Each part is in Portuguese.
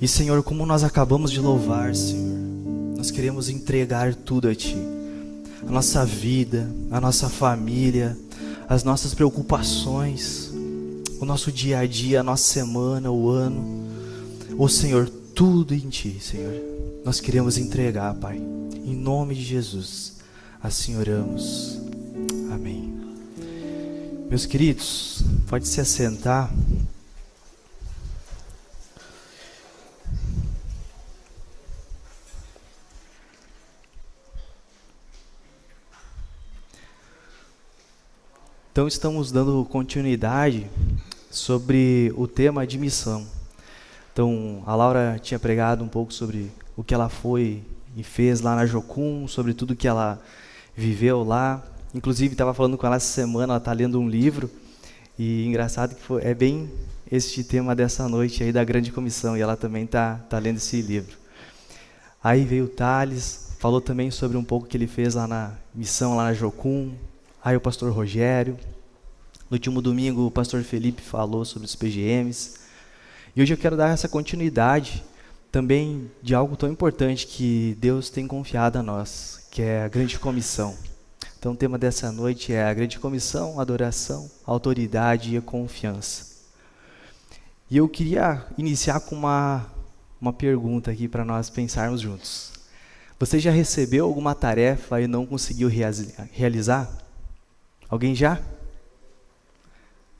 E Senhor, como nós acabamos de louvar, Senhor, nós queremos entregar tudo a Ti. A nossa vida, a nossa família, as nossas preocupações, o nosso dia a dia, a nossa semana, o ano. Ô Senhor, tudo em Ti, Senhor. Nós queremos entregar, Pai. Em nome de Jesus, assim oramos. Amém. Meus queridos, pode se assentar. Então estamos dando continuidade sobre o tema de missão. Então a Laura tinha pregado um pouco sobre o que ela foi e fez lá na Jocum, sobre tudo que ela viveu lá. Inclusive estava falando com ela essa semana, ela está lendo um livro, e engraçado que é bem este tema dessa noite aí da Grande Comissão, e ela também está lendo esse livro. Aí veio o Thales, falou também sobre um pouco que ele fez lá na missão, lá na Jocum. Aí o pastor Rogério. No último domingo o pastor Felipe falou sobre os PGMs. E hoje eu quero dar essa continuidade também de algo tão importante que Deus tem confiado a nós, que é a Grande Comissão. Então o tema dessa noite é a Grande Comissão, adoração, autoridade e a confiança. E eu queria iniciar com uma pergunta aqui para nós pensarmos juntos. Você já recebeu alguma tarefa e não conseguiu realizar? Alguém já?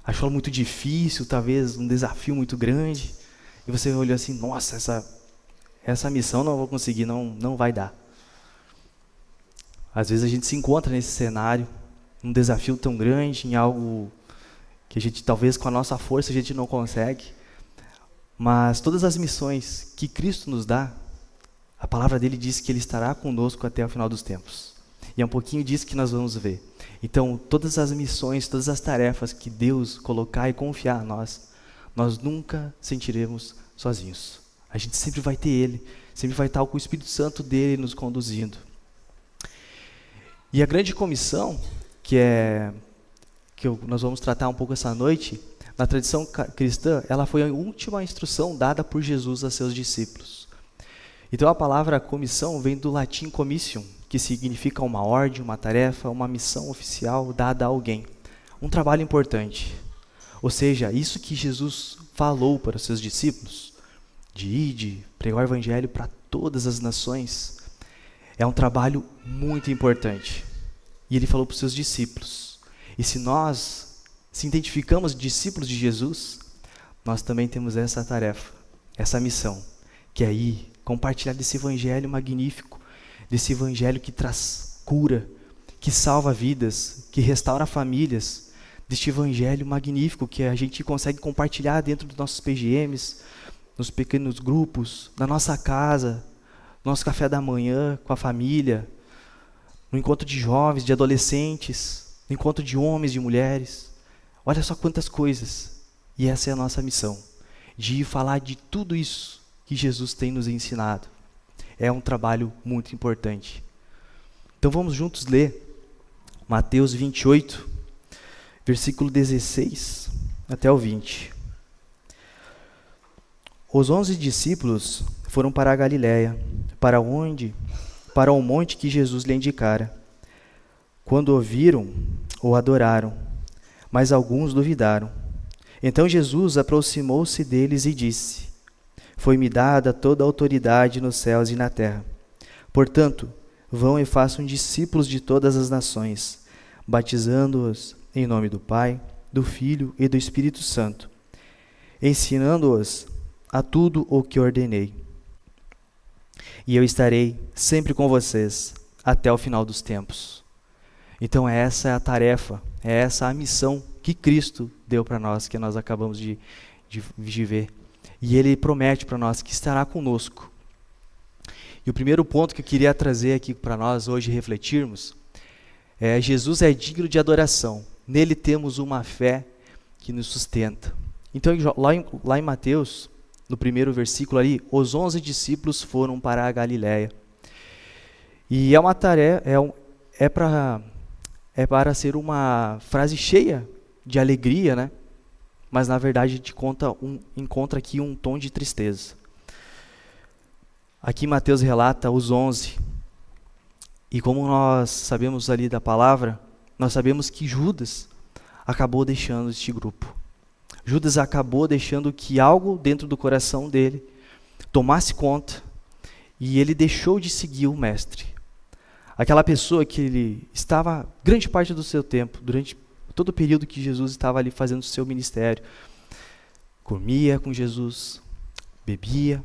Achou muito difícil, talvez um desafio muito grande, e você olhou assim, nossa, essa missão não vou conseguir, não vai dar. Às vezes a gente se encontra nesse cenário, um desafio tão grande, em algo que a gente, talvez com a nossa força, a gente não consegue, mas todas as missões que Cristo nos dá, a palavra dele diz que ele estará conosco até o final dos tempos. E é um pouquinho disso que nós vamos ver. Então, todas as missões, todas as tarefas que Deus colocar e confiar a nós, nós nunca sentiremos sozinhos. A gente sempre vai ter Ele, sempre vai estar com o Espírito Santo dele nos conduzindo. E a Grande Comissão, nós vamos tratar um pouco essa noite, na tradição cristã, ela foi a última instrução dada por Jesus a seus discípulos. Então a palavra comissão vem do latim commission, que significa uma ordem, uma tarefa, uma missão oficial dada a alguém. Um trabalho importante. Ou seja, isso que Jesus falou para os seus discípulos, de ir, de pregar o evangelho para todas as nações, é um trabalho muito importante. E ele falou para os seus discípulos. E se nós se identificamos discípulos de Jesus, nós também temos essa tarefa, essa missão, que é ir compartilhar desse evangelho magnífico, desse evangelho que traz cura, que salva vidas, que restaura famílias, deste evangelho magnífico que a gente consegue compartilhar dentro dos nossos PGMs, nos pequenos grupos, na nossa casa, no nosso café da manhã com a família, no encontro de jovens, de adolescentes, no encontro de homens, de mulheres. Olha só quantas coisas. E essa é a nossa missão, de ir falar de tudo isso que Jesus tem nos ensinado. É um trabalho muito importante. Então vamos juntos ler Mateus 28, versículo 16 até o 20. Os 11 discípulos foram para a Galiléia, para o monte que Jesus lhe indicara. Quando ouviram, o adoraram, mas alguns duvidaram. Então Jesus aproximou-se deles e disse: Foi-me dada toda a autoridade nos céus e na terra. Portanto, vão e façam discípulos de todas as nações, batizando-os em nome do Pai, do Filho e do Espírito Santo, ensinando-os a tudo o que ordenei. E eu estarei sempre com vocês até o final dos tempos. Então essa é a tarefa, é essa a missão que Cristo deu para nós, que nós acabamos de ver. E Ele promete para nós que estará conosco. E o primeiro ponto que eu queria trazer aqui para nós hoje refletirmos é: Jesus é digno de adoração. Nele temos uma fé que nos sustenta. Então lá em Mateus, no primeiro versículo ali, os 11 discípulos foram para a Galiléia. E é uma tarefa, é para ser uma frase cheia de alegria, né? Mas na verdade a gente encontra aqui um tom de tristeza. Aqui Mateus relata os 11. E como nós sabemos ali da palavra, nós sabemos que Judas acabou deixando este grupo. Judas acabou deixando que algo dentro do coração dele tomasse conta e ele deixou de seguir o mestre. Aquela pessoa que ele estava grande parte do seu tempo, durante todo o período que Jesus estava ali fazendo o seu ministério, comia com Jesus, bebia,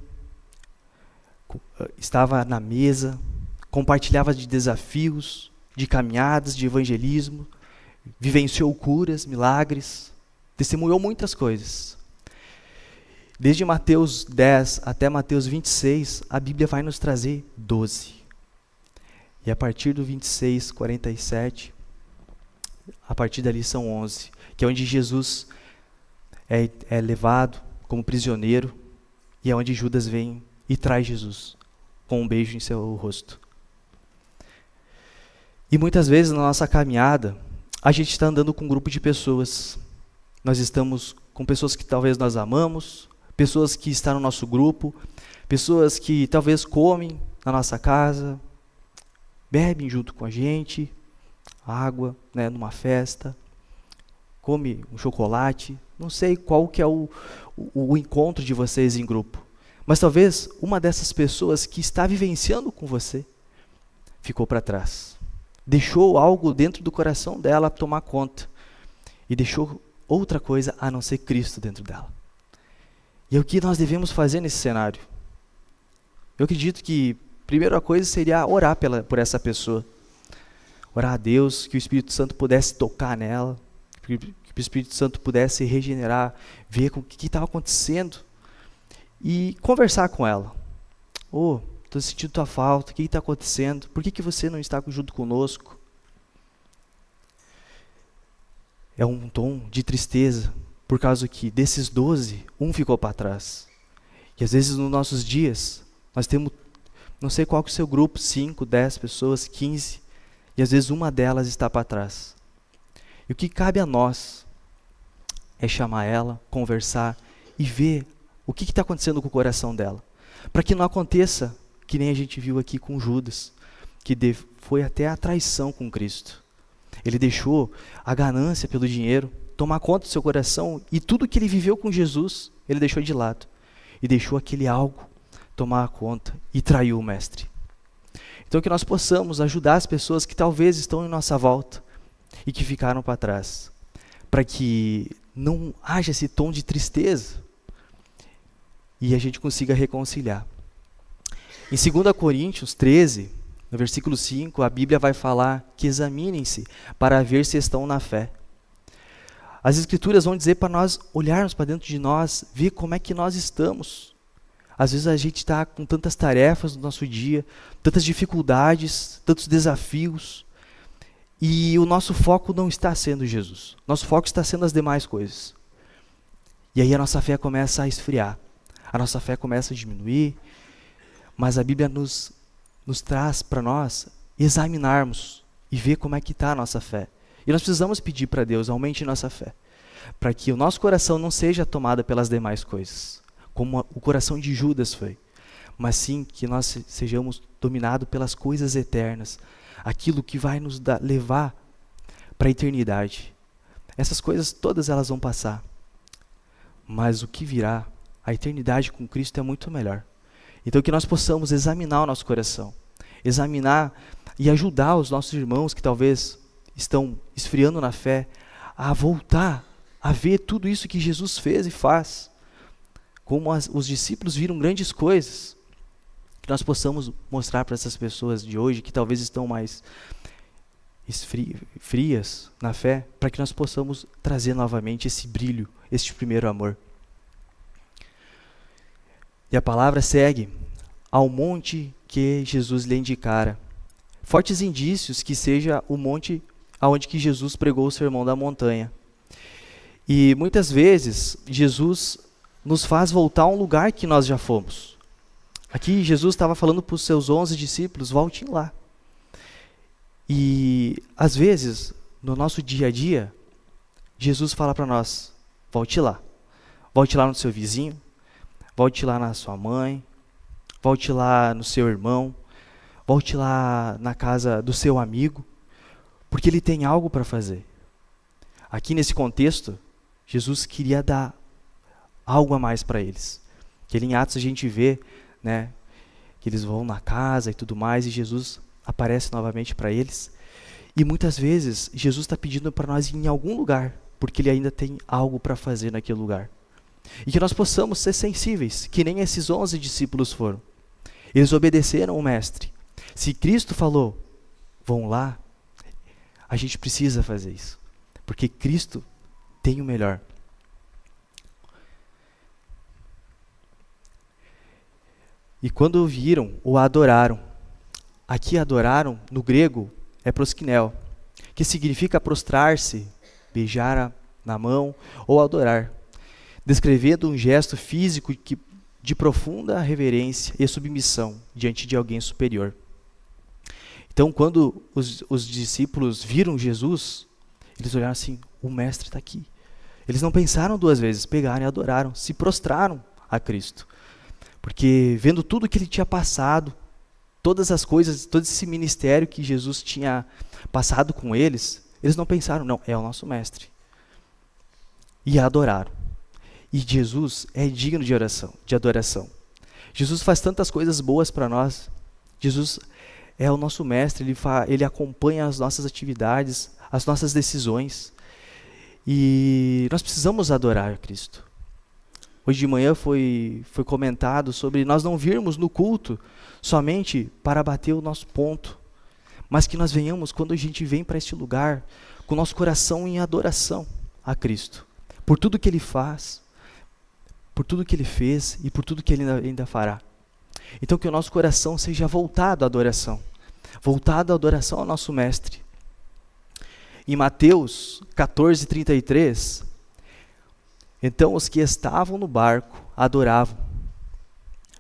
estava na mesa, compartilhava de desafios, de caminhadas, de evangelismo, vivenciou curas, milagres, testemunhou muitas coisas. Desde Mateus 10 até Mateus 26, a Bíblia vai nos trazer 12. E a partir do 26, 47, a partir dali são 11, que é onde Jesus é levado como prisioneiro e é onde Judas vem e traz Jesus com um beijo em seu rosto. E muitas vezes na nossa caminhada, a gente está andando com um grupo de pessoas. Nós estamos com pessoas que talvez nós amamos, pessoas que estão no nosso grupo, pessoas que talvez comem na nossa casa, bebem junto com a gente, água, né, numa festa, come um chocolate. Não sei qual que é o encontro de vocês em grupo. Mas talvez uma dessas pessoas que está vivenciando com você ficou para trás. Deixou algo dentro do coração dela tomar conta. E deixou outra coisa a não ser Cristo dentro dela. E o que nós devemos fazer nesse cenário? Eu acredito que a primeira coisa seria orar por essa pessoa. Orar a Deus, que o Espírito Santo pudesse tocar nela, que o Espírito Santo pudesse regenerar, ver o que estava acontecendo e conversar com ela. Estou sentindo tua falta, o que está acontecendo? Por que você não está junto conosco? É um tom de tristeza, por causa que desses 12, um ficou para trás. E às vezes nos nossos dias, nós temos, não sei qual que é o seu grupo, 5, 10 pessoas, 15, e às vezes uma delas está para trás. E o que cabe a nós é chamar ela, conversar e ver o que está acontecendo com o coração dela. Para que não aconteça que nem a gente viu aqui com Judas, que foi até a traição com Cristo. Ele deixou a ganância pelo dinheiro tomar conta do seu coração e tudo que ele viveu com Jesus, ele deixou de lado. E deixou aquele algo tomar conta e traiu o mestre. Então que nós possamos ajudar as pessoas que talvez estão em nossa volta e que ficaram para trás, para que não haja esse tom de tristeza e a gente consiga reconciliar. Em 2 Coríntios 13, no versículo 5, a Bíblia vai falar que examinem-se para ver se estão na fé. As Escrituras vão dizer para nós olharmos para dentro de nós, ver como é que nós estamos. Às vezes a gente está com tantas tarefas no nosso dia, tantas dificuldades, tantos desafios, e o nosso foco não está sendo Jesus. Nosso foco está sendo as demais coisas. E aí a nossa fé começa a esfriar, a nossa fé começa a diminuir, mas a Bíblia nos traz para nós examinarmos e ver como é que está a nossa fé. E nós precisamos pedir para Deus, aumente nossa fé, para que o nosso coração não seja tomado pelas demais coisas, como o coração de Judas foi, mas sim que nós sejamos dominados pelas coisas eternas, aquilo que vai nos levar para a eternidade. Essas coisas todas elas vão passar, mas o que virá, a eternidade com Cristo é muito melhor. Então que nós possamos examinar o nosso coração, examinar e ajudar os nossos irmãos que talvez estão esfriando na fé, a voltar a ver tudo isso que Jesus fez e faz. Como os discípulos viram grandes coisas, que nós possamos mostrar para essas pessoas de hoje, que talvez estão mais frias na fé, para que nós possamos trazer novamente esse brilho, este primeiro amor. E a palavra segue ao monte que Jesus lhe indicara. Fortes indícios que seja o monte aonde que Jesus pregou o sermão da montanha. E muitas vezes Jesus nos faz voltar a um lugar que nós já fomos. Aqui Jesus estava falando para os seus 11 discípulos, voltem lá. E às vezes, no nosso dia a dia, Jesus fala para nós, volte lá. Volte lá no seu vizinho, volte lá na sua mãe, volte lá no seu irmão, volte lá na casa do seu amigo, porque ele tem algo para fazer. Aqui nesse contexto, Jesus queria dar algo a mais para eles. Que em Atos a gente vê, né, que eles vão na casa e tudo mais, e Jesus aparece novamente para eles. E muitas vezes Jesus está pedindo para nós ir em algum lugar, porque ele ainda tem algo para fazer naquele lugar. E que nós possamos ser sensíveis, que nem esses 11 discípulos foram. Eles obedeceram o Mestre. Se Cristo falou, vão lá, a gente precisa fazer isso. Porque Cristo tem o melhor. E quando o viram, o adoraram. Aqui adoraram, no grego, é proskineo, que significa prostrar-se, beijar na mão ou adorar, descrevendo um gesto físico de profunda reverência e submissão diante de alguém superior. Então, quando os discípulos viram Jesus, eles olharam assim, o Mestre está aqui. Eles não pensaram duas vezes, pegaram e adoraram, se prostraram a Cristo. Porque vendo tudo que ele tinha passado, todas as coisas, todo esse ministério que Jesus tinha passado com eles, eles não pensaram, não, é o nosso Mestre. E adoraram. E Jesus é digno de adoração. Jesus faz tantas coisas boas para nós. Jesus é o nosso Mestre, ele acompanha as nossas atividades, as nossas decisões. E nós precisamos adorar a Cristo. Hoje de manhã foi comentado sobre nós não virmos no culto somente para bater o nosso ponto, mas que nós venhamos, quando a gente vem para este lugar, com o nosso coração em adoração a Cristo, por tudo que Ele faz, por tudo que Ele fez e por tudo que Ele ainda fará. Então que o nosso coração seja voltado à adoração ao nosso Mestre. Em Mateus 14:33, então os que estavam no barco adoravam,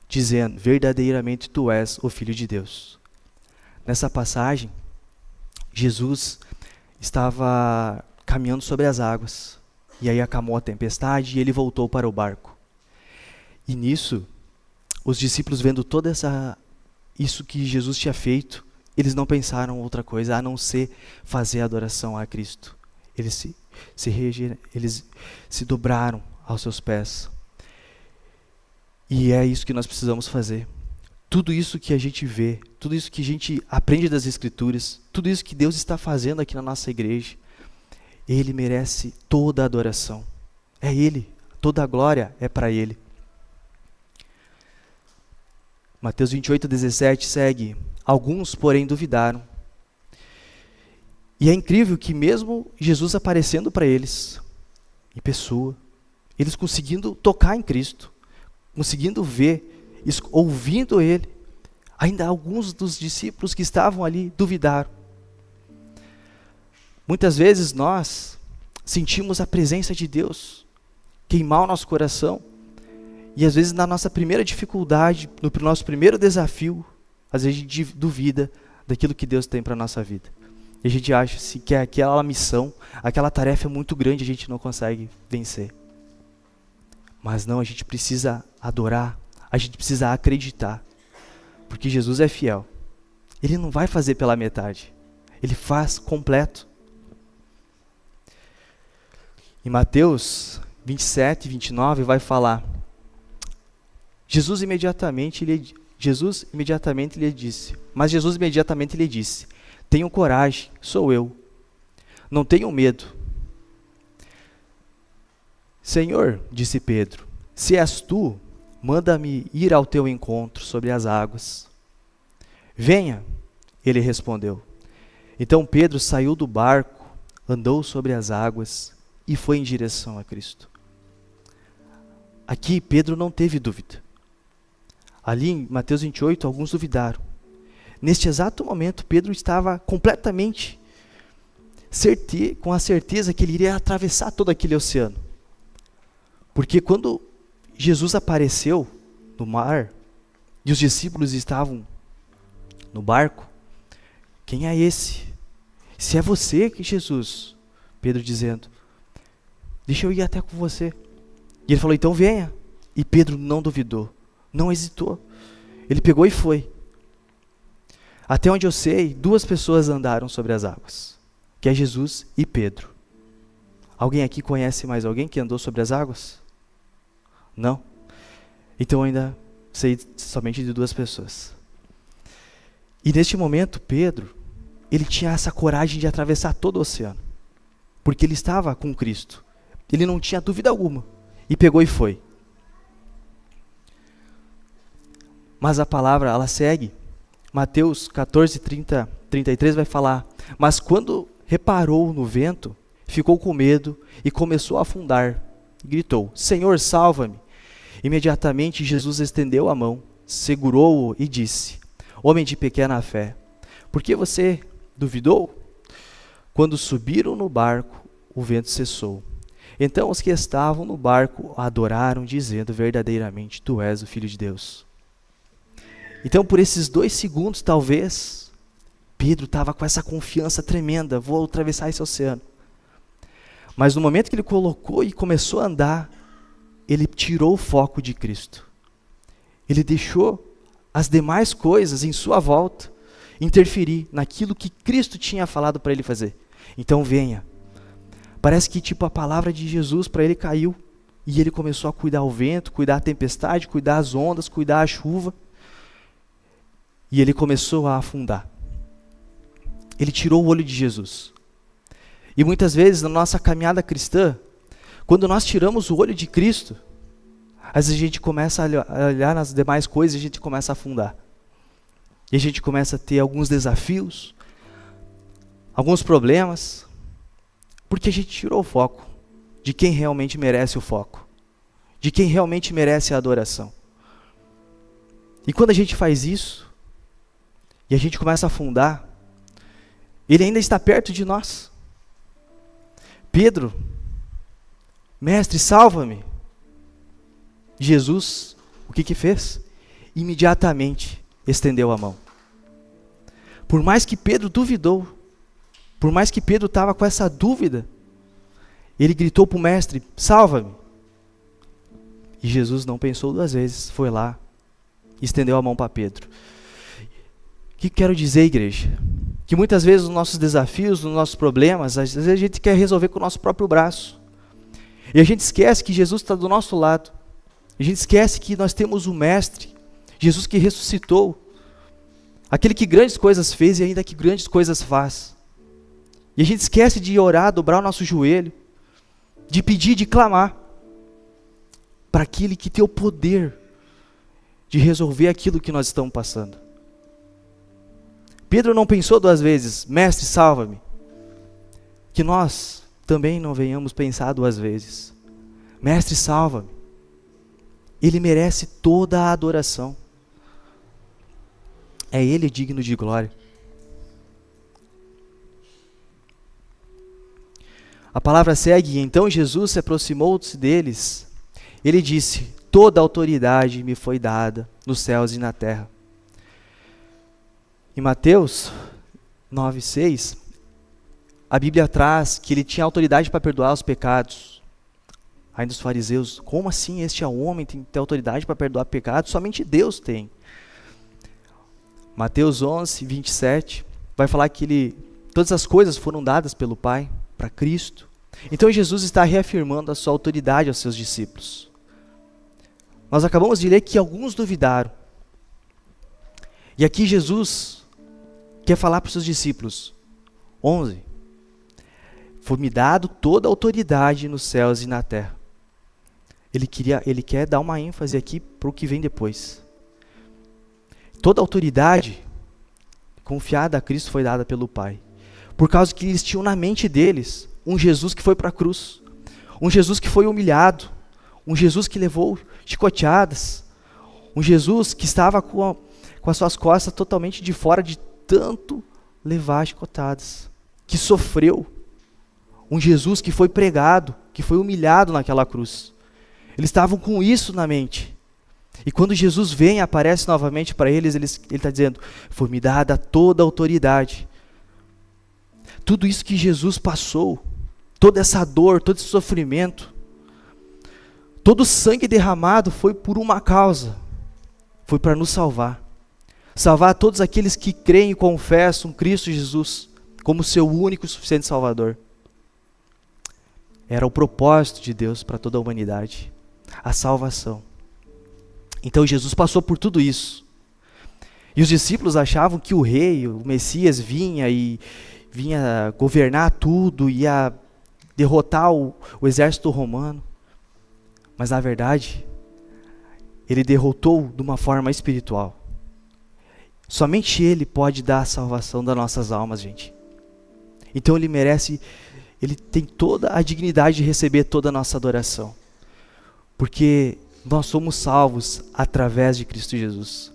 dizendo, verdadeiramente tu és o Filho de Deus. Nessa passagem, Jesus estava caminhando sobre as águas, e aí acalmou a tempestade e ele voltou para o barco. E nisso, os discípulos vendo isso que Jesus tinha feito, eles não pensaram outra coisa a não ser fazer adoração a Cristo. Eles se dobraram aos seus pés. E é isso que nós precisamos fazer. Tudo isso que a gente vê, tudo isso que a gente aprende das Escrituras, tudo isso que Deus está fazendo aqui na nossa igreja, Ele merece toda a adoração. É Ele, toda a glória é para Ele. Mateus 28:17 segue. Alguns, porém, duvidaram. E é incrível que mesmo Jesus aparecendo para eles, em pessoa, eles conseguindo tocar em Cristo, conseguindo ver, ouvindo Ele, ainda alguns dos discípulos que estavam ali duvidaram. Muitas vezes nós sentimos a presença de Deus queimar o nosso coração, e às vezes na nossa primeira dificuldade, no nosso primeiro desafio, às vezes a gente duvida daquilo que Deus tem para a nossa vida. E a gente acha que aquela missão, aquela tarefa é muito grande, a gente não consegue vencer. Mas não, a gente precisa adorar, a gente precisa acreditar. Porque Jesus é fiel. Ele não vai fazer pela metade. Ele faz completo. Em Mateus 27:29 vai falar. Jesus imediatamente lhe disse. Mas Jesus imediatamente lhe disse: tenham coragem, sou eu. Não tenham medo. Senhor, disse Pedro, se és tu, manda-me ir ao teu encontro sobre as águas. Venha, ele respondeu. Então Pedro saiu do barco, andou sobre as águas e foi em direção a Cristo. Aqui Pedro não teve dúvida. Ali em Mateus 28, alguns duvidaram. Neste exato momento, Pedro estava completamente com a certeza que ele iria atravessar todo aquele oceano. Porque quando Jesus apareceu no mar e os discípulos estavam no barco, quem é esse? Se é você, Jesus, Pedro dizendo, deixa eu ir até com você. E ele falou, então venha. E Pedro não duvidou, não hesitou. Ele pegou e foi. Até onde eu sei, 2 pessoas andaram sobre as águas, que é Jesus e Pedro. Alguém aqui conhece mais alguém que andou sobre as águas? Não? Então eu ainda sei somente de 2 pessoas. E neste momento, Pedro, ele tinha essa coragem de atravessar todo o oceano, porque ele estava com Cristo. Ele não tinha dúvida alguma, e pegou e foi. Mas a palavra, ela segue. Mateus 14, 30, 33 vai falar: mas quando reparou no vento, ficou com medo e começou a afundar. Gritou: Senhor, salva-me. Imediatamente Jesus estendeu a mão, segurou-o e disse: homem de pequena fé, por que você duvidou? Quando subiram no barco, o vento cessou. Então os que estavam no barco adoraram, dizendo: verdadeiramente, tu és o Filho de Deus. Então, por esses 2 segundos, talvez, Pedro estava com essa confiança tremenda: vou atravessar esse oceano. Mas no momento que ele colocou e começou a andar, ele tirou o foco de Cristo. Ele deixou as demais coisas em sua volta interferir naquilo que Cristo tinha falado para ele fazer. Então venha. Parece que a palavra de Jesus para ele caiu, e ele começou a cuidar o vento, cuidar a tempestade, cuidar as ondas, cuidar a chuva. E ele começou a afundar. Ele tirou o olho de Jesus. E muitas vezes na nossa caminhada cristã, quando nós tiramos o olho de Cristo, às vezes a gente começa a olhar nas demais coisas e a gente começa a afundar. E a gente começa a ter alguns desafios, alguns problemas, porque a gente tirou o foco de quem realmente merece o foco, de quem realmente merece a adoração. E quando a gente faz isso, e a gente começa a afundar, ele ainda está perto de nós. Pedro: mestre, salva-me. Jesus, o que fez? Imediatamente estendeu a mão. Por mais que Pedro duvidou, por mais que Pedro estava com essa dúvida, ele gritou para o mestre: salva-me. E Jesus não pensou 2 vezes, foi lá e estendeu a mão para Pedro. O que quero dizer, igreja? Que muitas vezes os nossos desafios, os nossos problemas, às vezes a gente quer resolver com o nosso próprio braço. E a gente esquece que Jesus está do nosso lado. A gente esquece que nós temos o Mestre, Jesus que ressuscitou, aquele que grandes coisas fez e ainda que grandes coisas faz. E a gente esquece de orar, dobrar o nosso joelho, de pedir, de clamar, para aquele que tem o poder de resolver aquilo que nós estamos passando. Pedro não pensou 2 vezes: mestre, salva-me. Que nós também não venhamos pensar 2 vezes: mestre, salva-me. Ele merece toda a adoração. É Ele digno de glória. A palavra segue: então Jesus se aproximou-se deles. Ele disse: toda a autoridade me foi dada nos céus e na terra. Em Mateus 9:6, a Bíblia traz que ele tinha autoridade para perdoar os pecados. Ainda os fariseus: como assim este homem tem que ter autoridade para perdoar pecados? Somente Deus tem. Mateus 11:27 vai falar que todas as coisas foram dadas pelo Pai para Cristo. Então Jesus está reafirmando a sua autoridade aos seus discípulos. Nós acabamos de ler que alguns duvidaram. E aqui Jesus quer falar para os seus discípulos: 11. Foi-me dado toda a autoridade nos céus e na terra. Ele quer dar uma ênfase aqui para o que vem depois. Toda a autoridade confiada a Cristo foi dada pelo Pai. Por causa que eles tinham na mente deles um Jesus que foi para a cruz. Um Jesus que foi humilhado. Um Jesus que levou chicoteadas. Um Jesus que estava com as suas costas totalmente de fora de tanto levar chicotadas. Que sofreu. Um Jesus que foi pregado, que foi humilhado naquela cruz. Eles estavam com isso na mente. E quando Jesus vem e aparece novamente para eles, ele está dizendo: foi-me dada toda a autoridade. Tudo isso que Jesus passou, toda essa dor, todo esse sofrimento, todo o sangue derramado foi por uma causa. foi para nos salvar. Salvar todos aqueles que creem e confessam Cristo Jesus como seu único e suficiente Salvador. Era o propósito de Deus para toda a humanidade, a salvação. Então Jesus passou por tudo isso. E os discípulos achavam que o rei, o Messias, vinha governar tudo, ia derrotar o exército romano. Mas na verdade, ele derrotou de uma forma espiritual. Somente ele pode dar a salvação das nossas almas, gente. Então ele tem toda a dignidade de receber toda a nossa adoração. Porque nós somos salvos através de Cristo Jesus.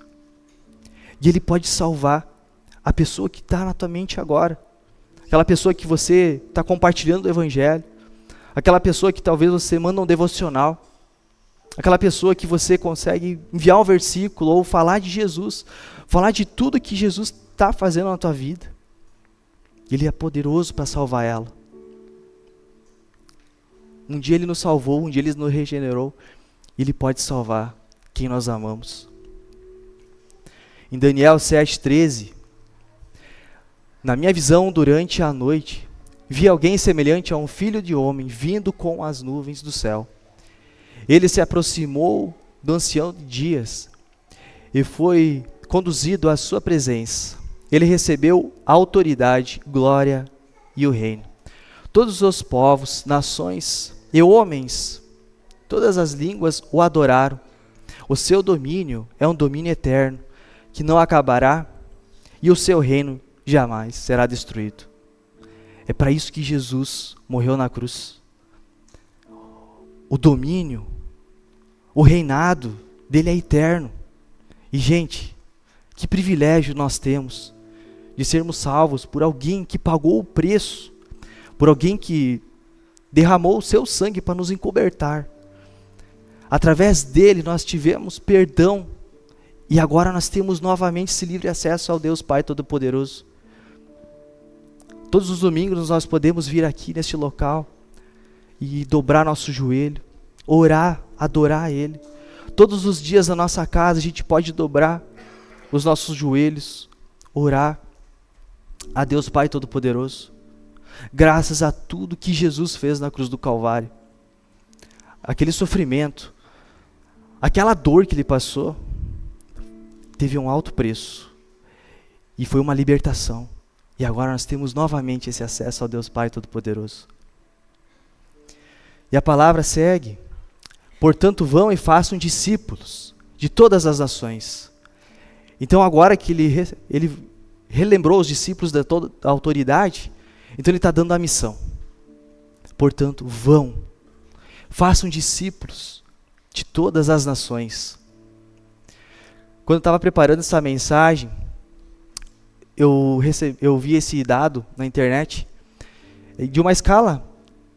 E ele pode salvar a pessoa que está na tua mente agora. Aquela pessoa que você está compartilhando o Evangelho. Aquela pessoa que talvez você manda um devocional. Aquela pessoa que você consegue enviar um versículo ou falar de Jesus. Falar de tudo que Jesus está fazendo na tua vida. Ele é poderoso para salvar ela. Um dia ele nos salvou, um dia ele nos regenerou. Ele pode salvar quem nós amamos. Em Daniel 7,13, na minha visão durante a noite, vi alguém semelhante a um filho de homem vindo com as nuvens do céu. Ele se aproximou do ancião de dias e foi conduzido à sua presença. Ele recebeu a autoridade, glória e o reino. Todos os povos, nações e homens, todas as línguas o adoraram. O seu domínio é um domínio eterno, que não acabará, e o seu reino jamais será destruído. É para isso que Jesus morreu na cruz. O domínio, o reinado dele é eterno. E gente, que privilégio nós temos de sermos salvos por alguém que pagou o preço, por alguém que derramou o seu sangue para nos encobertar. Através dele nós tivemos perdão e agora nós temos novamente esse livre acesso ao Deus Pai Todo-Poderoso. Todos os domingos nós podemos vir aqui neste local e dobrar nosso joelho, orar, adorar Ele. Todos os dias na nossa casa a gente pode dobrar os nossos joelhos, orar a Deus Pai Todo-Poderoso. Graças a tudo que Jesus fez na cruz do Calvário. Aquele sofrimento, aquela dor que Ele passou, teve um alto preço. E foi uma libertação. E agora nós temos novamente esse acesso ao Deus Pai Todo-Poderoso. E a palavra segue: portanto vão e façam discípulos de todas as nações. Então agora que ele relembrou os discípulos da toda a autoridade, então ele está dando a missão. Portanto vão, façam discípulos de todas as nações. Quando eu estava preparando essa mensagem, eu vi esse dado na internet de uma escala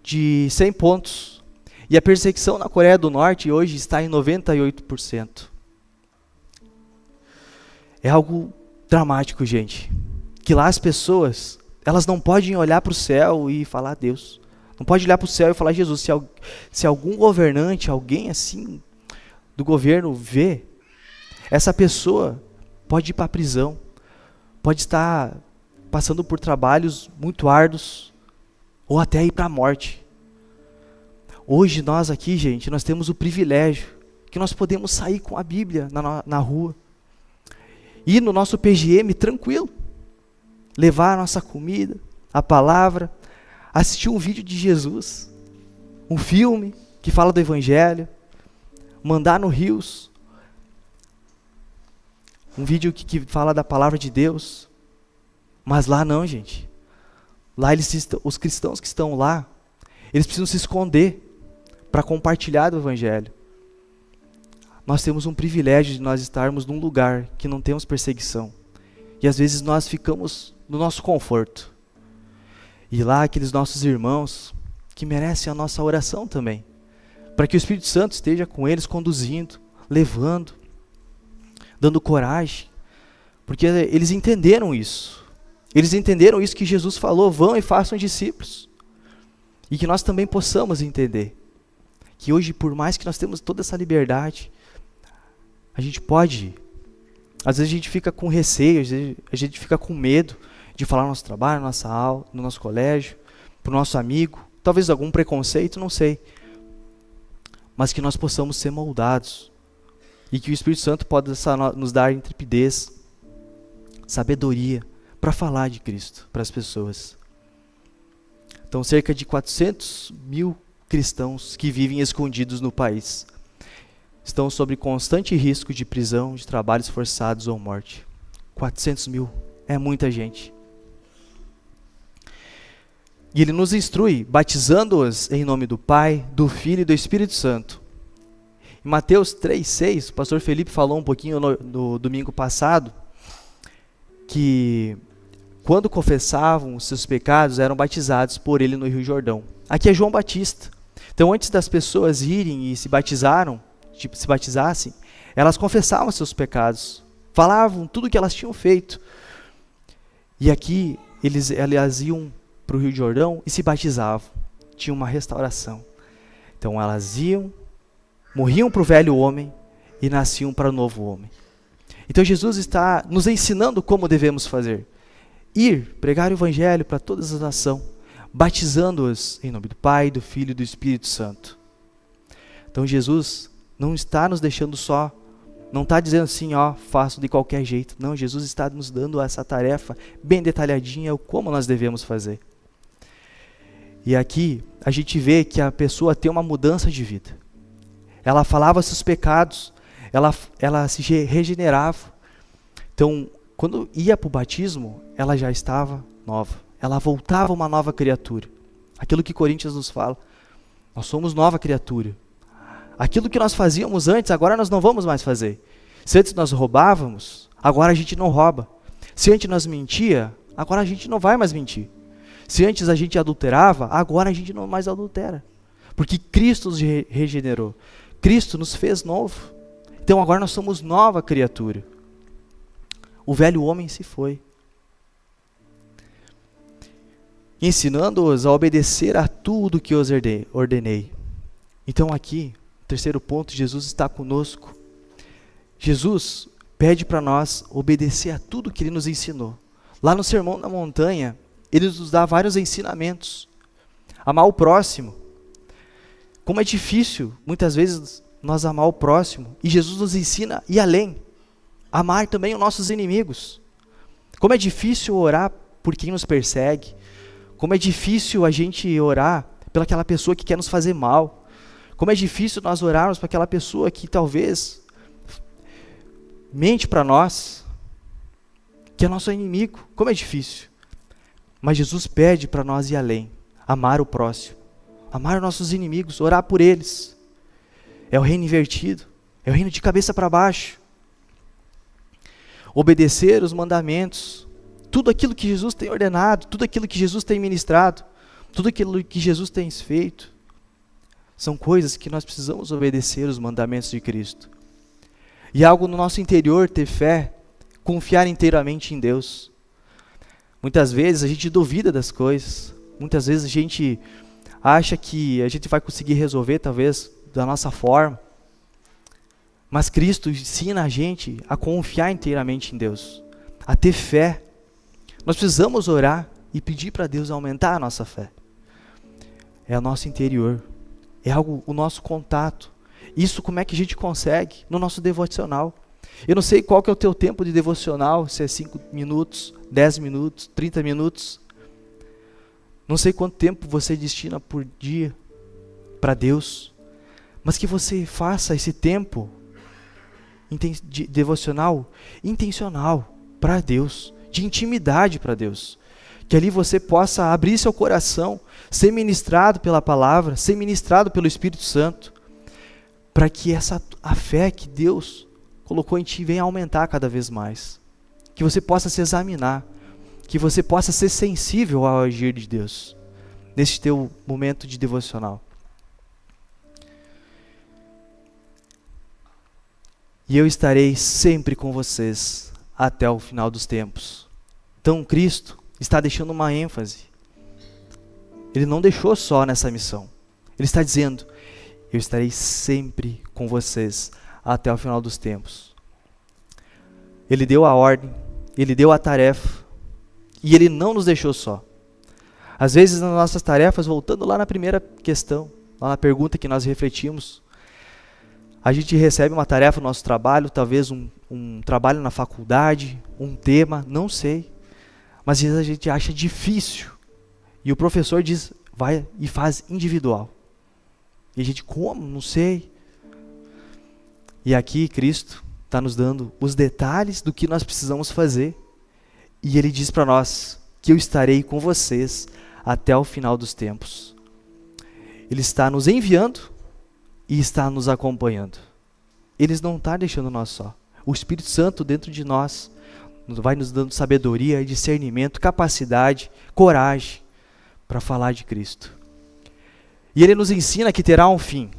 de 100 pontos. E a perseguição na Coreia do Norte hoje está em 98%. É algo dramático, gente. Que lá as pessoas, elas não podem olhar para o céu e falar Deus. Não pode olhar para o céu e falar Jesus. Se algum governante, alguém assim do governo vê, essa pessoa pode ir para a prisão. Pode estar passando por trabalhos muito árduos, ou até ir para a morte. Hoje nós aqui, gente, nós temos o privilégio que nós podemos sair com a Bíblia na rua, ir no nosso PGM tranquilo, levar a nossa comida, a palavra, assistir um vídeo de Jesus, um filme que fala do Evangelho, mandar no Rios, um vídeo que fala da palavra de Deus. Mas lá não, gente. Lá os cristãos que estão lá, eles precisam se esconder para compartilhar do Evangelho. Nós temos um privilégio de nós estarmos num lugar que não temos perseguição. E às vezes nós ficamos no nosso conforto. E lá aqueles nossos irmãos que merecem a nossa oração também. Para que o Espírito Santo esteja com eles, conduzindo, levando, dando coragem, porque eles entenderam isso. Eles entenderam isso que Jesus falou: vão e façam discípulos. E que nós também possamos entender que hoje, por mais que nós temos toda essa liberdade, a gente pode Às vezes a gente fica com receio, às vezes a gente fica com medo de falar no nosso trabalho, na nossa aula, no nosso colégio, para o nosso amigo, talvez algum preconceito, não sei. Mas que nós possamos ser moldados e que o Espírito Santo possa nos dar intrepidez, sabedoria para falar de Cristo para as pessoas. Então, cerca de 400 mil cristãos que vivem escondidos no país estão sob constante risco de prisão, de trabalhos forçados ou morte. 400 mil é muita gente. E ele nos instrui, batizando-os em nome do Pai, do Filho e do Espírito Santo. Em Mateus 3,6, o pastor Felipe falou um pouquinho no domingo passado, que quando confessavam os seus pecados, eram batizados por ele no Rio Jordão. Aqui é João Batista. Então, antes das pessoas irem e se batizassem, elas confessavam seus pecados, falavam tudo o que elas tinham feito. E aqui, elas iam para o Rio Jordão e se batizavam. Tinha uma restauração. Então, elas iam, morriam para o velho homem e nasciam para o novo homem. Então, Jesus está nos ensinando como devemos fazer. Ir, pregar o evangelho para todas as nações, batizando-os em nome do Pai, do Filho e do Espírito Santo. Então, Jesus não está nos deixando só, não está dizendo assim, faço de qualquer jeito. Não, Jesus está nos dando essa tarefa bem detalhadinha, como nós devemos fazer. E aqui a gente vê que a pessoa tem uma mudança de vida. Ela falava seus pecados, ela se regenerava. Então, quando ia para o batismo, ela já estava nova. Ela voltava uma nova criatura. Aquilo que Coríntios nos fala. Nós somos nova criatura. Aquilo que nós fazíamos antes, agora nós não vamos mais fazer. Se antes nós roubávamos, agora a gente não rouba. Se antes nós mentia, agora a gente não vai mais mentir. Se antes a gente adulterava, agora a gente não mais adultera. Porque Cristo nos regenerou. Cristo nos fez novo. Então agora nós somos nova criatura. O velho homem se foi. Ensinando-os a obedecer a tudo que os ordenei. Então aqui, terceiro ponto, Jesus está conosco. Jesus pede para nós obedecer a tudo que ele nos ensinou. Lá no Sermão da Montanha, ele nos dá vários ensinamentos. Amar o próximo. Como é difícil, muitas vezes, nós amar o próximo. E Jesus nos ensina a ir além. Amar também os nossos inimigos. Como é difícil orar por quem nos persegue. Como é difícil a gente orar pelaquela pessoa que quer nos fazer mal. Como é difícil nós orarmos para aquela pessoa que talvez mente para nós, que é nosso inimigo. Como é difícil. Mas Jesus pede para nós ir além. Amar o próximo. Amar os nossos inimigos. Orar por eles. É o reino invertido. É o reino de cabeça para baixo. Obedecer os mandamentos. Tudo aquilo que Jesus tem ordenado. Tudo aquilo que Jesus tem ministrado. Tudo aquilo que Jesus tem feito. São coisas que nós precisamos obedecer os mandamentos de Cristo. E algo no nosso interior, ter fé, confiar inteiramente em Deus. Muitas vezes a gente duvida das coisas. Muitas vezes a gente acha que a gente vai conseguir resolver, talvez, da nossa forma. Mas Cristo ensina a gente a confiar inteiramente em Deus. A ter fé. Nós precisamos orar e pedir para Deus aumentar a nossa fé. É o nosso interior. É algo, o nosso contato. Isso como é que a gente consegue? No nosso devocional. Eu não sei qual que é o teu tempo de devocional, se é 5 minutos, 10 minutos, 30 minutos. Não sei quanto tempo você destina por dia para Deus. Mas que você faça esse tempo de devocional intencional para Deus, de intimidade para Deus. Que ali você possa abrir seu coração, ser ministrado pela palavra, ser ministrado pelo Espírito Santo, para que a fé que Deus colocou em ti venha aumentar cada vez mais. Que você possa se examinar, que você possa ser sensível ao agir de Deus, nesse teu momento de devocional. E eu estarei sempre com vocês até o final dos tempos. Então Cristo está deixando uma ênfase. Ele não deixou só nessa missão. Ele está dizendo, eu estarei sempre com vocês até o final dos tempos. Ele deu a ordem, Ele deu a tarefa, e Ele não nos deixou só. Às vezes nas nossas tarefas, voltando lá na primeira questão, lá na pergunta que nós refletimos, a gente recebe uma tarefa no nosso trabalho, talvez um trabalho na faculdade, um tema, não sei. Mas às vezes a gente acha difícil. E o professor diz, vai e faz individual. E a gente, como? Não sei. E aqui Cristo está nos dando os detalhes do que nós precisamos fazer. E Ele diz para nós que eu estarei com vocês até o final dos tempos. Ele está nos enviando e está nos acompanhando. Ele não está deixando nós só. O Espírito Santo dentro de nós vai nos dando sabedoria, discernimento, capacidade, coragem para falar de Cristo. E Ele nos ensina que terá um fim.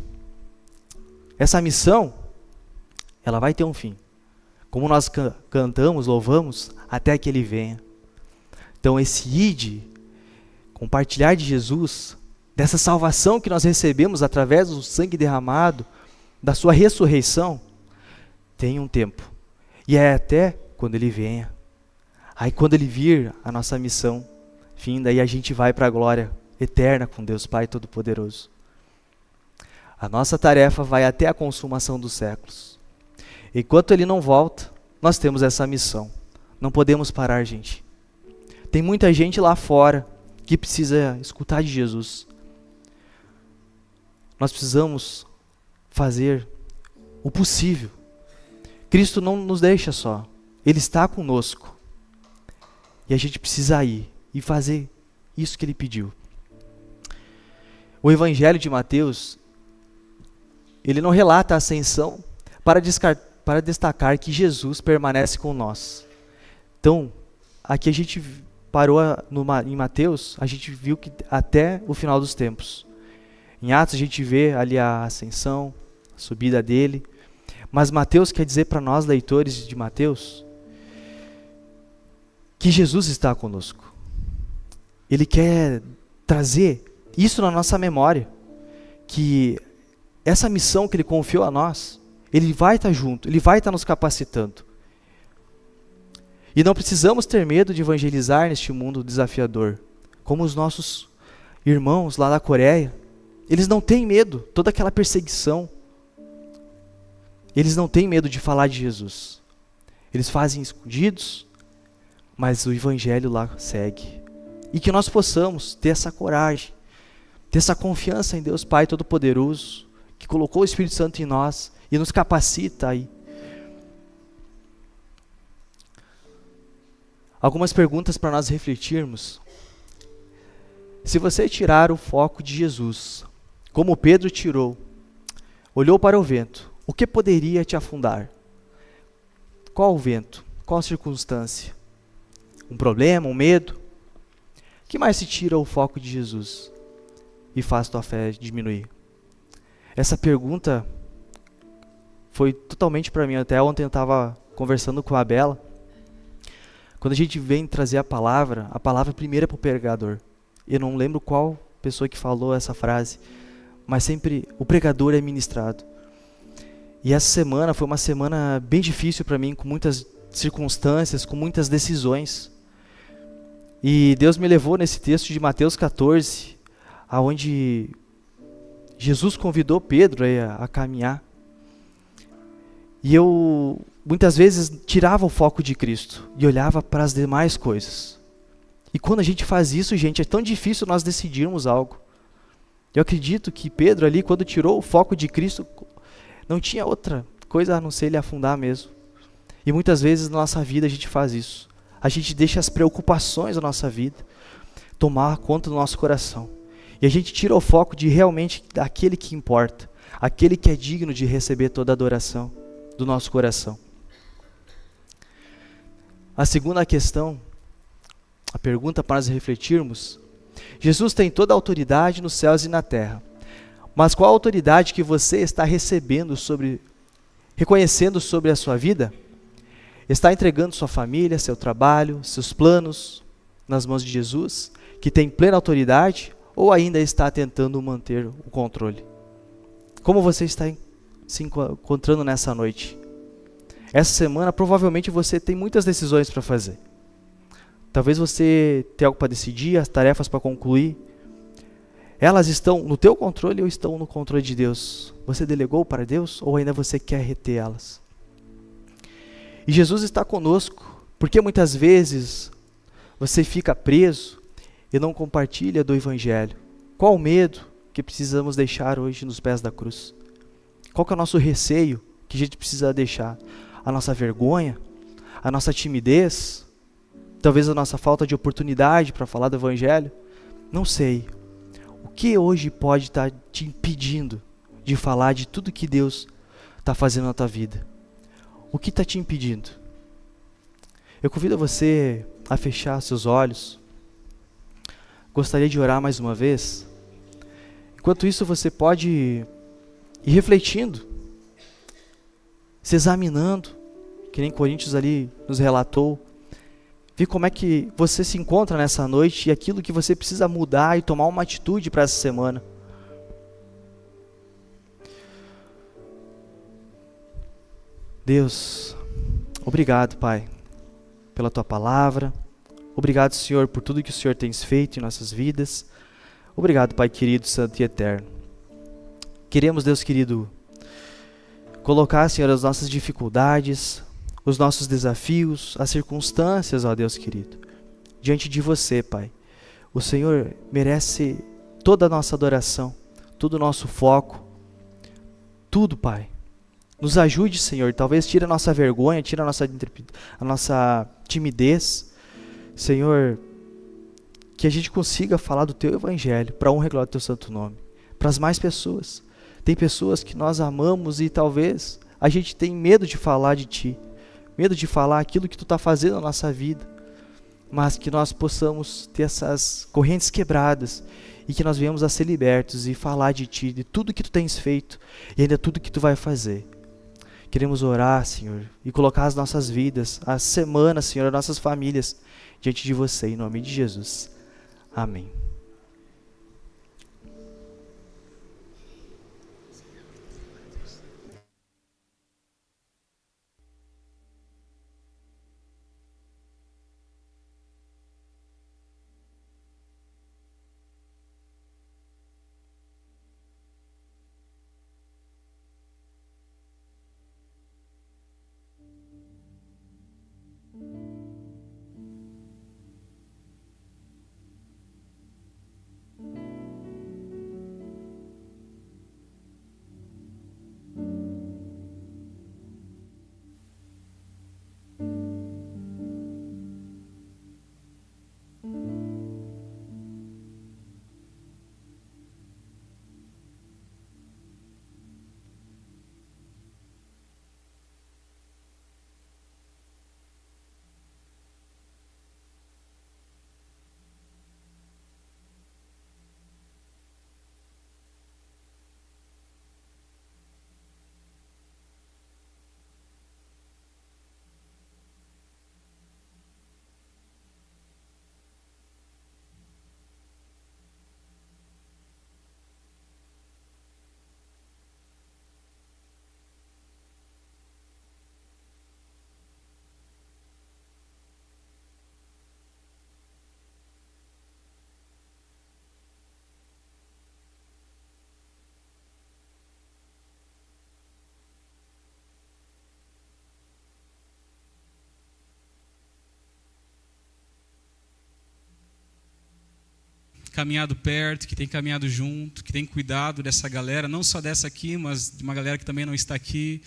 Essa missão, ela vai ter um fim. Como nós cantamos, louvamos, até que Ele venha. Então esse ide, compartilhar de Jesus, dessa salvação que nós recebemos através do sangue derramado, da sua ressurreição, tem um tempo. E é até quando Ele venha. Aí quando Ele vir, a nossa missão finda, e a gente vai para a glória eterna com Deus Pai Todo-Poderoso. A nossa tarefa vai até a consumação dos séculos. Enquanto Ele não volta, nós temos essa missão. Não podemos parar, gente. Tem muita gente lá fora que precisa escutar de Jesus. Nós precisamos fazer o possível. Cristo não nos deixa só. Ele está conosco. E a gente precisa ir e fazer isso que Ele pediu. O Evangelho de Mateus, ele não relata a ascensão para destacar que Jesus permanece com nós. Então, aqui a gente parou em Mateus, a gente viu que até o final dos tempos. Em Atos a gente vê ali a ascensão, a subida dele. Mas Mateus quer dizer para nós, leitores de Mateus, que Jesus está conosco. Ele quer trazer isso na nossa memória, que essa missão que Ele confiou a nós, Ele vai estar junto, Ele vai estar nos capacitando. E não precisamos ter medo de evangelizar neste mundo desafiador, como os nossos irmãos lá da Coreia. Eles não têm medo, toda aquela perseguição. Eles não têm medo de falar de Jesus. Eles fazem escondidos, mas o Evangelho lá segue. E que nós possamos ter essa coragem, ter essa confiança em Deus Pai Todo-Poderoso, que colocou o Espírito Santo em nós e nos capacita aí. Algumas perguntas para nós refletirmos. Se você tirar o foco de Jesus, como Pedro tirou, olhou para o vento, o que poderia te afundar? Qual o vento? Qual a circunstância? Um problema, um medo? O que mais se tira o foco de Jesus e faz tua fé diminuir? Essa pergunta foi totalmente para mim. Até ontem eu estava conversando com a Bela. Quando a gente vem trazer a palavra primeiro é para o pregador. Eu não lembro qual pessoa que falou essa frase, mas sempre o pregador é ministrado. E essa semana foi uma semana bem difícil para mim, com muitas circunstâncias, com muitas decisões. E Deus me levou nesse texto de Mateus 14, aonde Jesus convidou Pedro a caminhar. E eu muitas vezes tirava o foco de Cristo e olhava para as demais coisas. E quando a gente faz isso, gente, é tão difícil nós decidirmos algo. Eu acredito que Pedro ali, quando tirou o foco de Cristo, não tinha outra coisa a não ser ele afundar mesmo. E muitas vezes na nossa vida a gente faz isso. A gente deixa as preocupações da nossa vida tomar conta do nosso coração. E a gente tira o foco de realmente aquele que importa, aquele que é digno de receber toda a adoração do nosso coração. A segunda questão, a pergunta para nós refletirmos: Jesus tem toda a autoridade nos céus e na terra, mas qual a autoridade que você está reconhecendo sobre a sua vida? Está entregando sua família, seu trabalho, seus planos nas mãos de Jesus, que tem plena autoridade, ou ainda está tentando manter o controle? Como você está se encontrando nessa noite? Essa semana, provavelmente, você tem muitas decisões para fazer. Talvez você tenha algo para decidir, as tarefas para concluir. Elas estão no teu controle ou estão no controle de Deus? Você delegou para Deus ou ainda você quer reter elas? E Jesus está conosco, porque muitas vezes você fica preso e não compartilha do Evangelho. Qual o medo que precisamos deixar hoje nos pés da cruz? Qual que é o nosso receio que a gente precisa deixar? A nossa vergonha? A nossa timidez? Talvez a nossa falta de oportunidade para falar do Evangelho? Não sei. O que hoje pode estar te impedindo de falar de tudo que Deus está fazendo na tua vida? O que está te impedindo? Eu convido você a fechar seus olhos. Gostaria de orar mais uma vez. Enquanto isso, você pode ir refletindo, se examinando, que nem Coríntios ali nos relatou. Ver como é que você se encontra nessa noite e aquilo que você precisa mudar e tomar uma atitude para essa semana. Deus, obrigado, Pai, pela Tua palavra. Obrigado, Senhor, por tudo que o Senhor tem feito em nossas vidas. Obrigado, Pai querido, santo e eterno. Queremos, Deus querido, colocar, Senhor, as nossas dificuldades, os nossos desafios, as circunstâncias, ó Deus querido, diante de você, Pai. O Senhor merece toda a nossa adoração, todo o nosso foco, tudo, Pai. Nos ajude, Senhor, talvez tire a nossa vergonha, tire a nossa timidez, Senhor, que a gente consiga falar do Teu Evangelho, para honra e glória do Teu santo nome, para as mais pessoas. Tem pessoas que nós amamos e talvez a gente tenha medo de falar de Ti, medo de falar aquilo que Tu está fazendo na nossa vida, mas que nós possamos ter essas correntes quebradas e que nós venhamos a ser libertos e falar de Ti, de tudo que Tu tens feito e ainda tudo que Tu vai fazer. Queremos orar, Senhor, e colocar as nossas vidas, as semanas, Senhor, as nossas famílias diante de Você, em nome de Jesus. Amém. Caminhado perto, que tem caminhado junto, que tem cuidado dessa galera, não só dessa aqui, mas de uma galera que também não está aqui,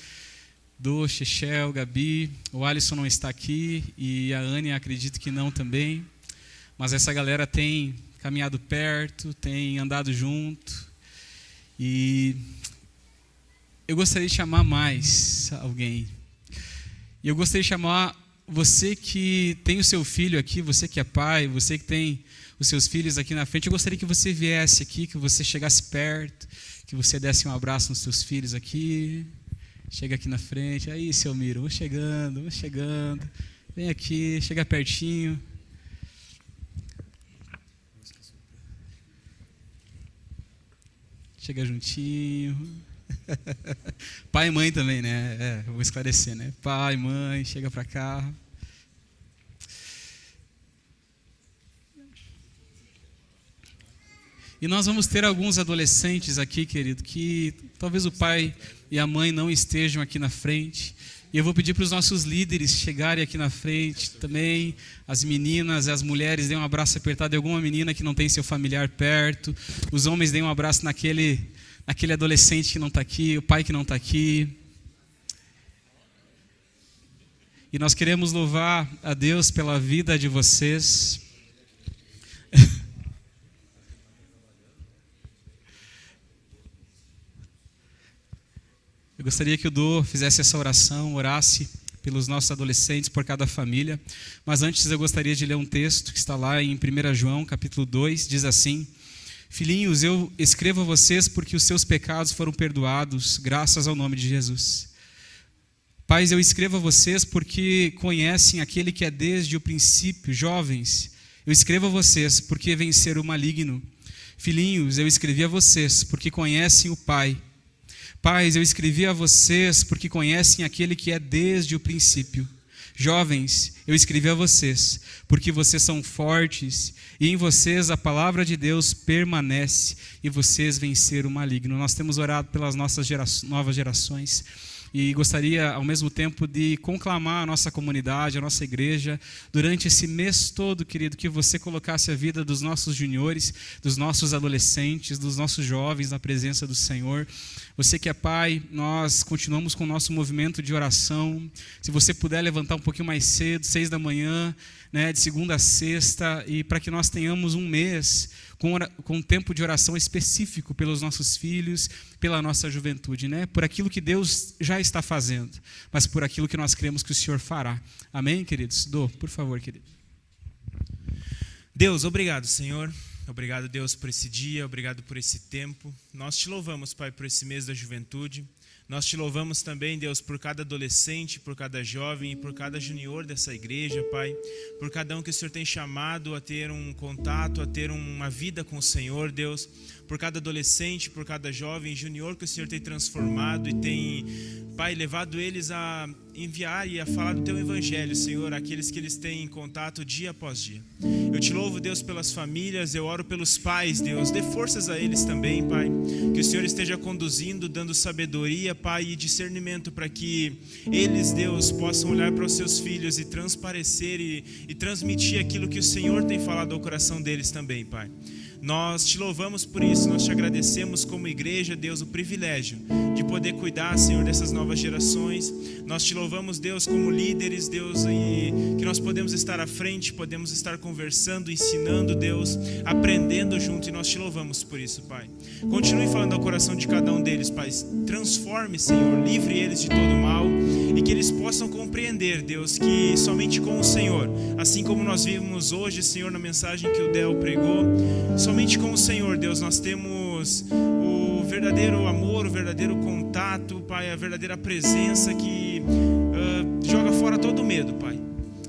do Chechel, Gabi, o Alisson não está aqui e a Anne acredito que não também, mas essa galera tem caminhado perto, tem andado junto e eu gostaria de chamar mais alguém. E eu gostaria de chamar você que tem o seu filho aqui, você que é pai, você que tem os seus filhos aqui na frente, eu gostaria que você viesse aqui, que você chegasse perto, que você desse um abraço nos seus filhos aqui. Chega aqui na frente. Aí, seu Miro, vamos chegando. Vem aqui, chega pertinho. Chega juntinho. Pai e mãe também, né? Vou esclarecer, né? Pai, mãe, chega para cá. E nós vamos ter alguns adolescentes aqui, querido, que talvez o pai e a mãe não estejam aqui na frente. E eu vou pedir para os nossos líderes chegarem aqui na frente também. As meninas, as mulheres, deem um abraço apertado de alguma menina que não tem seu familiar perto. Os homens deem um abraço naquele adolescente que não está aqui, o pai que não está aqui. E nós queremos louvar a Deus pela vida de vocês. Eu gostaria que o Dô fizesse essa oração, orasse pelos nossos adolescentes, por cada família. Mas antes eu gostaria de ler um texto que está lá em 1 João, capítulo 2, diz assim: Filhinhos, eu escrevo a vocês porque os seus pecados foram perdoados, graças ao nome de Jesus. Pais, eu escrevo a vocês porque conhecem aquele que é desde o princípio. Jovens, eu escrevo a vocês porque venceram o maligno. Filhinhos, eu escrevi a vocês porque conhecem o Pai. Pais, eu escrevi a vocês porque conhecem aquele que é desde o princípio. Jovens, eu escrevi a vocês porque vocês são fortes e em vocês a palavra de Deus permanece e vocês venceram o maligno. Nós temos orado pelas nossas novas gerações. E gostaria, ao mesmo tempo, de conclamar a nossa comunidade, a nossa igreja, durante esse mês todo, querido, que você colocasse a vida dos nossos juniores, dos nossos adolescentes, dos nossos jovens na presença do Senhor. Você que é pai, nós continuamos com o nosso movimento de oração. Se você puder levantar um pouquinho mais cedo, 6 da manhã, né, de segunda a sexta, e para que nós tenhamos um mês com um tempo de oração específico pelos nossos filhos, pela nossa juventude, né? Por aquilo que Deus já está fazendo, mas por aquilo que nós cremos que o Senhor fará. Amém, queridos? Dô, por favor, querido. Deus, obrigado, Senhor. Obrigado, Deus, por esse dia, obrigado por esse tempo. Nós te louvamos, Pai, por esse mês da juventude. Nós te louvamos também, Deus, por cada adolescente, por cada jovem e por cada junior dessa igreja, Pai. Por cada um que o Senhor tem chamado a ter um contato, a ter uma vida com o Senhor, Deus. Por cada adolescente, por cada jovem e junior que o Senhor tem transformado e tem, Pai, levado eles a enviar e a falar do Teu Evangelho, Senhor, aqueles que eles têm em contato dia após dia. Eu te louvo, Deus, pelas famílias, eu oro pelos pais, Deus, dê forças a eles também, Pai, que o Senhor esteja conduzindo, dando sabedoria, Pai, e discernimento para que eles, Deus, possam olhar para os seus filhos e transparecer e transmitir aquilo que o Senhor tem falado ao coração deles também, Pai. Nós te louvamos por isso, nós te agradecemos como igreja, Deus, o privilégio de poder cuidar, Senhor, dessas novas gerações. Nós te louvamos, Deus, como líderes, Deus, e que nós podemos estar à frente, podemos estar conversando, ensinando, Deus, aprendendo junto, e nós te louvamos por isso, Pai. Continue falando ao coração de cada um deles, Pai. Transforme, Senhor, livre eles de todo mal e que eles possam compreender, Deus, que somente com o Senhor, assim como nós vimos hoje, Senhor, na mensagem que o Del pregou, somente com o Senhor, Deus, nós temos o verdadeiro amor, o verdadeiro contato, Pai, a verdadeira presença que joga fora todo o medo, Pai.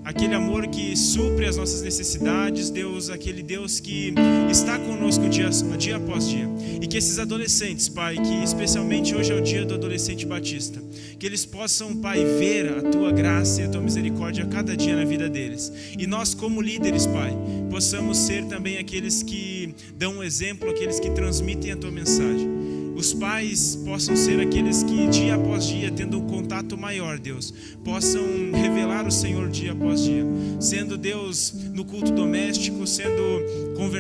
Aquele amor que supre as nossas necessidades, Deus, aquele Deus que está conosco dia após dia. E que esses adolescentes, Pai, que especialmente hoje é o dia do adolescente batista, que eles possam, Pai, ver a Tua graça e a Tua misericórdia a cada dia na vida deles. E nós, como líderes, Pai, possamos ser também aqueles que dão um exemplo, aqueles que transmitem a Tua mensagem. Os pais possam ser aqueles que dia após dia, tendo um contato maior, Deus, possam revelar o Senhor dia após dia, sendo, Deus, no culto doméstico, sendo conversado